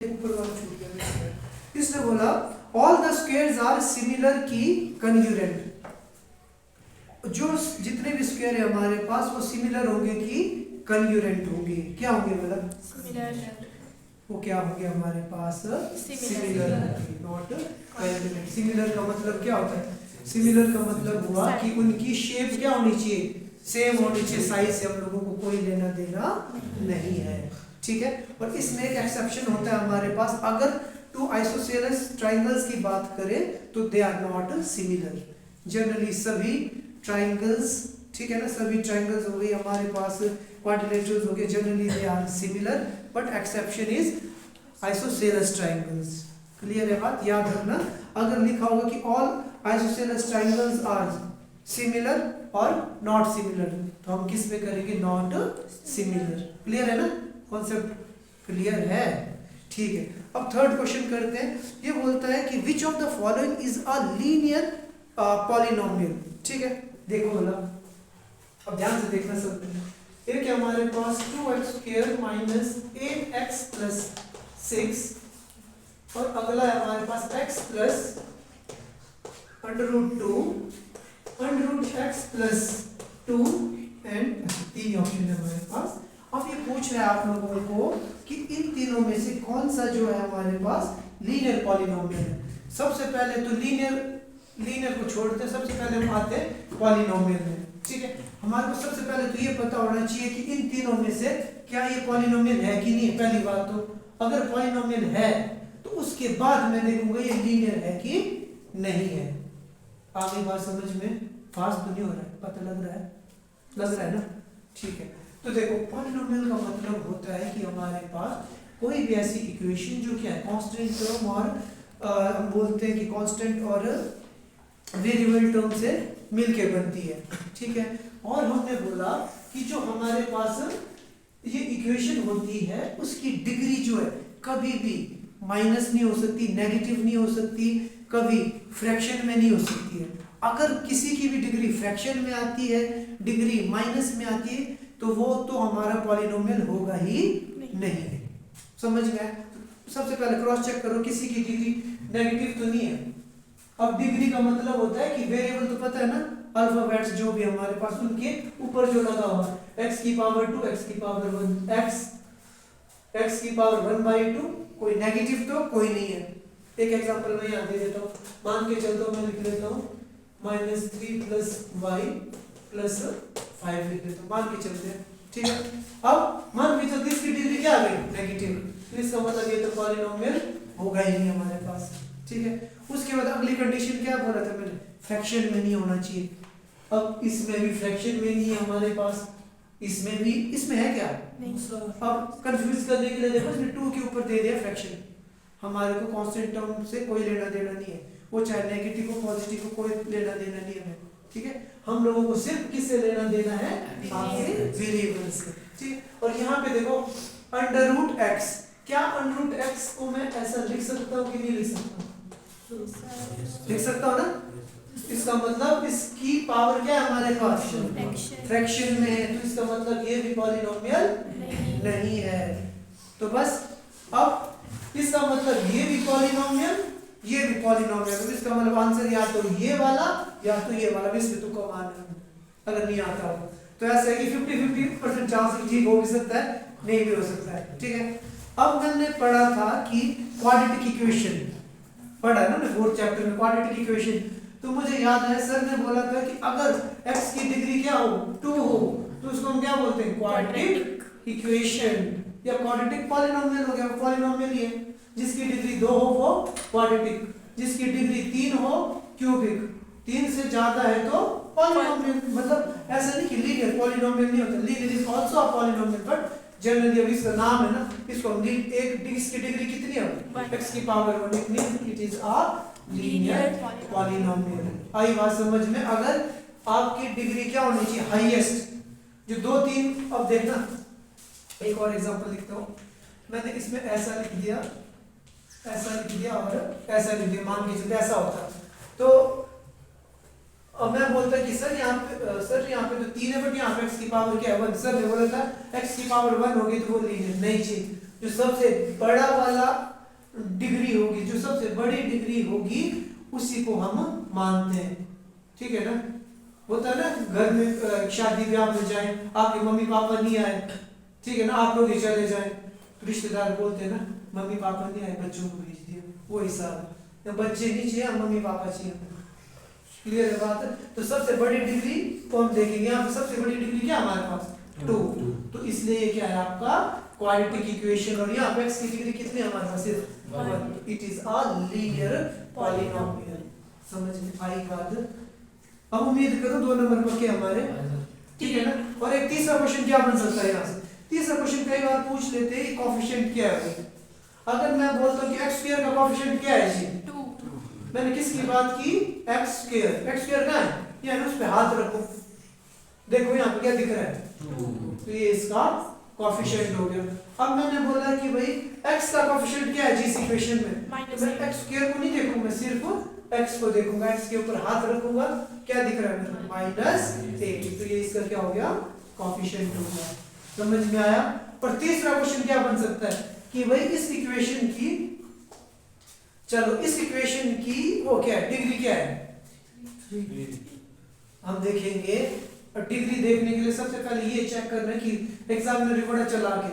ऊपर वाला छूट गया। इसने बोला all the squares are similar की कन्ग्रुएंट, जो जितने भी स्क्वायर है हमारे पास वो सिमिलर होंगे कि कन्ग्रुएंट होंगे। क्या होंगे मतलब सिमिलर, वो क्या होंगे हमारे पास सिमिलर होंगे, नॉट कन्ग्रुएंट। सिमिलर का मतलब क्या होता है? सिमिलर का मतलब हुआ कि उनकी शेप क्या होनी चाहिए, सेम होनी चाहिए, साइज से हम लोगों को कोई लेना देना नहीं है, ठीक है। और इसमें एक एक्सेप्शन होता है हमारे पास, अगर टू आइसोसेलेस ट्रायंगल्स की बात करें तो they are not similar. Generally सभी ट्रायंगल्स, ठीक है ना, सभी ट्रायंगल्स हो गए हमारे पास, क्वाड्रिलेटरल्स हो गए, generally they are similar, but exception is isosceles triangles. Clear है बात? याद रखना, अगर लिखा होगा कि all isosceles triangles are similar और नॉट सिमिलर, तो हम किस पे करेंगे? Not similar. क्लियर है ना? कॉन्सेप्ट क्लियर है? ठीक है। अब थर्ड क्वेश्चन करते हैं। ये बोलता है कि which of the following is a linear polynomial. ठीक है, देखो मतलब अब ध्यान से देखना सब। एक है हमारे पास 2x² माइनस 8x प्लस 6, और अगला है हमारे पास x plus √2 √x plus 2 and 3 option है हमारे पास। अब ये पूछ रहा है आप लोगों को कि इन तीनों में से कौन सा जो है हमारे पास लीनियर पॉलिनोमियल है। सबसे पहले तो लीनियर को छोड़ते हैं, सबसे पहले हम आते हैं पॉलिनोमियल में। ठीक है, हमारे को सबसे पहले तो ये पता होना चाहिए कि इन तीनों में से क्या ये पॉलिनोमियल है कि नहीं है। पहली बात तो अगर पॉलिनोमियल है तो उसके बाद मैं देखूंगा ये लीनियर है कि नहीं है। आगे बात समझ में? फास्ट तो नहीं हो रहा है? पता लग रहा है ना? ठीक है, तो देखो पॉलिनोमियल का मतलब होता है कि हमारे पास कोई भी ऐसी इक्वेशन जो क्या है कांस्टेंट टर्म और हम बोलते हैं कि कांस्टेंट और वेरिएबल टर्म से मिलके बनती है। ठीक है, और हमने बोला कि जो हमारे पास ये इक्वेशन होती है उसकी डिग्री जो है कभी भी माइनस नहीं हो सकती, नेगेटिव नहीं हो सकती, कभी फ्रैक्शन में नहीं हो सकती है। अगर किसी की भी डिग्री फ्रैक्शन में आती है, डिग्री माइनस में आती है, तो वो तो हमारा पॉलिनोमियल होगा ही नहीं है। समझ गए? सबसे पहले क्रॉस चेक करो किसी की डिग्री नेगेटिव तो नहीं है। अब डिग्री का मतलब होता है कि वेरिएबल तो पता है ना, अल्फाबेट्स जो भी हमारे पास उनके ऊपर जो लगा हुआ x की पावर 2 x की पावर 1 x की पावर 1/2, कोई नेगेटिव तो कोई नहीं है। एक एग्जांपल मैं यहाँ दे देता हूँ, मान के चलता हूँ, मैं लिख लेता हूँ -3 + y + 5 लिख लेता हूँ, मान के चलते हैं। ठीक है, अब मान के चलते इसकी डिग्री क्या आ गई? नेगेटिव, तो इसका मतलब ये तो पॉलिनोमियल होगा ही नहीं हमारे पास। ठीक है, उसके बाद अगली कंडीशन क्या बोला था मैंने? फ्रैक्शन में नहीं होना चाहिए। अब इसमें भी फ्रैक्शन में नहीं है हमारे पास, इसमें भी, इसमें है क्या? अब कंफ्यूज करने के लिए देखो इसने 2 के ऊपर दे दिया फ्रैक्शन। हमारे को कांस्टेंट टर्म से कोई लेना देना नहीं है, वो चाहे नेगेटिव हो पॉजिटिव हो, कोई लेना देना नहीं है। ठीक है, हम लोगों को सिर्फ किससे लेना देना है? आपके वेरिएबल से। ठीक है, और यहाँ पे देखो √x, क्या √x को मैं ऐसा लिख सकता हूँ कि नहीं लिख सकता? लिख सकता हूँ ना? इसका मतलब इसकी पावर क्या है हमारे पास? फ्रैक्शन में है, तो इसका मतलब ये भी पॉलिनोमियल नहीं है। तो बस अब इसका मतलब ये भी पॉलिनोमियल, ये भी पॉलिनोमियल, तो इसका मतलब आंसर या तो ये वाला या तो ये वाला। इसमें तुमको मानना अगर नहीं आता हो तो ऐसा है कि 50-50% चांस ठीक हो भी सकता है, नहीं भी हो सकता है। ठीक है, अब मैंने पढ़ा था कि क्वाड्रेटिक इक्वेशन पढ़ा है ना 4th चैप्टर में, क्वाड्रेटिक इक्वेशन। तो मुझे याद है सर ने बोला था कि अगर x की डिग्री क्या हो? 2 हो, तो उसको हम क्या बोलते हैं? क्वाड्रेटिक इक्वेशन या क्वाड्रेटिक पॉलिनोमियल हो गया। पॉलिनोमियल ही है, जिसकी डिग्री 2 हो वो क्वाड्रेटिक, जिसकी डिग्री 3 हो क्यूबिक, 3 से ज्यादा है तो पॉलिनोमियल। मतलब ऐसा नहीं कि लीनियर पॉलिनोमियल नहीं होता, linear is also a polynomial, but generally अब इसका नाम है ना, इसको हम एक इसकी डिग्री कितनी है? x की power 1, it means it is a linear polynomial. I बात समझ में? अगर आपकी डिग्री क्या होनी चाहिए? हाईएस्ट, जो 2 3। अब देखना एक और एग्जांपल लिखता हूँ, मैंने इसमें ऐसा लिख दिया, ऐसा लिख दिया और ऐसा लिख दिया, मान के चलते ऐसा होता। तो अब मैं बोलता कि सर यहाँ पे तो 3 है, बट यहाँ पे x की पावर क्या है? 1। सर ने बोला था x की पावर 1 होगी तो वो लीनियर नहीं चाहिए। जो सबसे बड़ा वाला डिग्री होगी, जो सबसे बड़ी डिग्री होगी उसी को हम मानते हैं, ठीक है ना। होता है ना घर में शादी ब्याह में जाए, आपके मम्मी पापा नहीं आए, ठीक है ना, आप लोग ही चले जाए, तो रिश्तेदार बोलते हैं ना मम्मी पापा नहीं आए, बच्चों को भेज दिया, वो हिसाब है। बच्चे नहीं चाहिए, मम्मी पापा चाहिए। क्लियर है बात है। तो सबसे बड़ी डिग्री को हम देखेंगे, यहाँ पे सबसे बड़ी डिग्री क्या हमारे पास 2, तो इसलिए ये क्या है आपका क्वाड्रेटिक इक्वेशन, और यहाँ पे x की डिग्री कितनी है हमारे पास सिर्फ 1, it is a linear polynomial. समझ में आई बात। अब उम्मीद करो 2 नंबर पर क्या हमारे, ठीक है ना। और एक तीसरा क्वेश्चन क्या बन सकता है यहाँ से, तीसरा क्वेश्चन कई बार पूछ लेते हैं कोएफिशिएंट क्या है। अगर मैं बोलता हूँ कि x² का कोएफिशिएंट क्या है जी, 2, मैंने किसकी बात की, x² कहाँ है, यानी उस पे हाथ रखो, देखो यहाँ पे क्या दिख रहा है 2, तो ये इसका कोएफिशिएंट हो गया। अब मैंने बोला कि भाई x का कोएफिशिएंट क्या है जी इस इक्वेशन में, मैं x² को नहीं देखूंगा, मैं सिर्फ x को देखूंगा, x के ऊपर हाथ रखूंगा, क्या दिख रहा है मेरे -8, तो ये इसका क्या हो गया कोएफिशिएंट हो गया। समझ में आया। पर तीसरा क्वेश्चन क्या बन सकता है कि भाई इस इक्वेशन की, चलो इस इक्वेशन की वो क्या है, डिग्री क्या है, हम देखेंगे। और डिग्री देखने के लिए सबसे पहले ये चेक करना है कि एग्जामिनर रिकॉर्डर चला के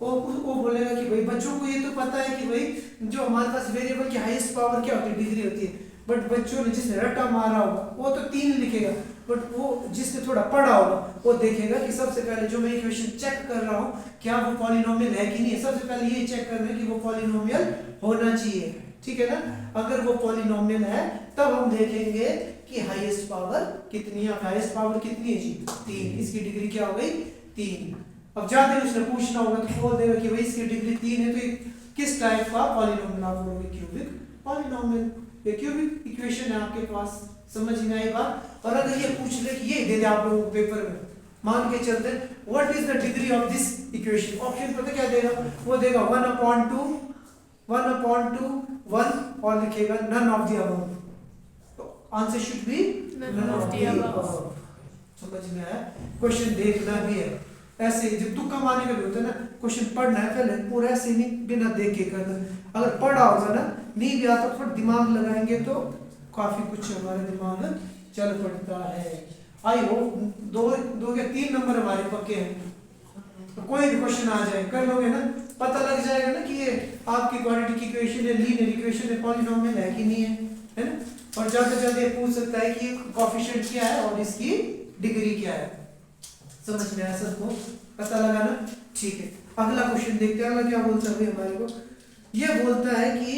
वो बोलेगा कि भाई बच्चों को ये तो पता है कि भाई जो हमारे पास वेरिएबल की हाईएस्ट पावर क्या होती है, डिग्री होती है, बट बच्चों ने जिसने रट्टा मारा होगा वो तो 3 लिखेगा, बट वो जिसने थोड़ा पढ़ा होगा वो देखेगा कि सबसे पहले जो मैं इक्वेशन चेक कर रहा हूँ क्या वो पॉलिनोमियल है कि नहीं है। सबसे पहले ये चेक करना है कि वो पॉलिनोमियल होना चाहिए, ठीक है ना। अगर वो पॉलिनोमियल है तब हम देखेंगे कि हाईएस्ट पावर कितनी है। हाईएस्ट पावर कितनी है जी 3, इसकी डिग्री क्या हो गई 3। अब ज्यादा उसने पूछना होगा तो बोल देगा कि भाई इसकी डिग्री 3 है, तो ये किस टाइप का पॉलिनोमियल आप बोलोगे, क्यूबिक पॉलिनोमियल। ये क्यूबिक इक्वेशन है आपके पास, समझ में आई बात। और अगर ये पूछ ले कि ये दे दे आप लोगों को पेपर में, मान के चलते what is the degree of this equation, option पता क्या देगा, वो देगा 1/2 और लिखेगा नन ऑफ द अबव, तो answer should be None of the above। समझ में आया। क्वेश्चन देखना भी है, ऐसे जब तुक्का मारने का भी होता है ना, क्वेश्चन पढ़ना है पहले पूरा, ऐसे नहीं बिना देख के करना। अगर पढ़ा होगा ना नहीं भी आता, थोड़ा दिमाग लगाएंगे तो काफी कुछ हमारे दिमाग में चल पड़ता है। आई होप 2 या 3 नंबर हमारे पक्के हैं, तो कोई भी क्वेश्चन आ जाए कर लोगे ना, पता लग जाएगा ना कि ये आपकी क्वाड्रेटिक इक्वेशन है, लीनियर इक्वेशन है, पॉलिनोमियल है कि नहीं है ना। और ज्यादा ज्यादा ये पूछ सकता है कि कोएफिशिएंट क्या है और इसकी डिग्री क्या है। समझ में आया सबको, पता लगा ना, ठीक है। अगला क्वेश्चन देखते हैं, अगला क्या बोलता है हमारे को, ये बोलता है कि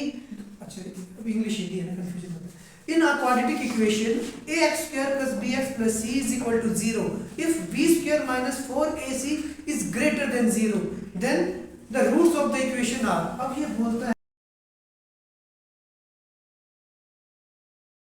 अच्छा अब इंग्लिश हिंदी है ना, कंफ्यूजन होता है। In a quadratic equation, ax² plus bx plus c is equal to 0. If b² minus 4ac is greater than 0, then the roots of the equation are. अब ये बोलता